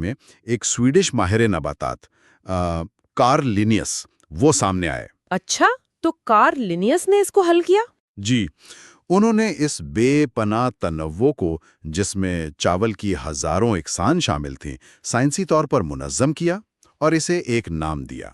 میں ایک سویڈش ماہر نباتات کارل لینیس وہ سامنے آئے۔ اچھا، تو کارل لینیس نے اس کو حل کیا؟ جی، انہوں نے اس بے پناہ تنوع کو، جس میں چاول کی ہزاروں اقسام شامل تھیں، سائنسی طور پر منظم کیا اور اسے ایک نام دیا،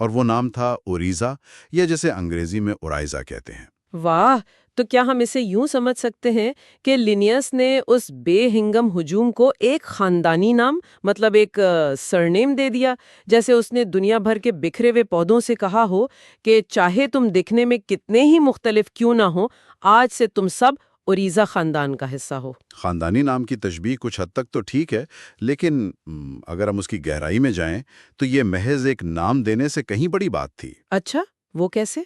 اور وہ نام تھا اوریزا، یا جسے انگریزی میں اورائزا کہتے ہیں۔ واہ! تو کیا ہم اسے یوں سمجھ سکتے ہیں کہ لینیس نے اس بے ہنگم ہجوم کو ایک خاندانی نام، مطلب ایک سرنیم دے دیا، جیسے اس نے دنیا بھر کے بکھرے ہوئے پودوں سے کہا ہو کہ چاہے تم دکھنے میں کتنے ہی مختلف کیوں نہ ہو، آج سے تم سب اوریزا خاندان کا حصہ ہو۔ خاندانی نام کی تشبیہ کچھ حد تک تو ٹھیک ہے، لیکن اگر ہم اس کی گہرائی میں جائیں تو یہ محض ایک نام دینے سے کہیں بڑی بات تھی۔ اچھا، وہ کیسے؟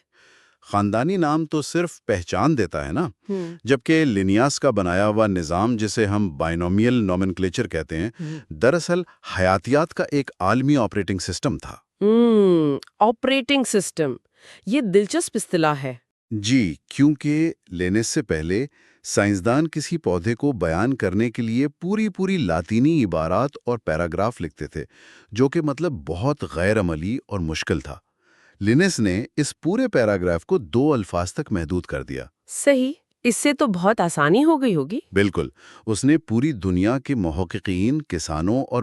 خاندانی نام تو صرف پہچان دیتا ہے نا، جبکہ لینیاس کا بنایا ہوا نظام، جسے ہم بائنومیل نومنکلیچر کہتے ہیں، دراصل حیاتیات کا ایک عالمی آپریٹنگ سسٹم تھا۔ آپریٹنگ سسٹم، یہ دلچسپ اصطلاح ہے۔ جی، کیونکہ لینیس سے پہلے سائنسدان کسی پودے کو بیان کرنے کے لیے پوری لاطینی عبارات اور پیراگراف لکھتے تھے، جو کہ مطلب بہت غیر عملی اور مشکل تھا۔ لینیس نے اس پورے پیراگراف کو 2 الفاظ تک محدود کر دیا۔ صحیح، اس سے تو بہت آسانی ہو گئی ہوگی۔ بالکل، اس نے پوری دنیا کے محققین، کسانوں اور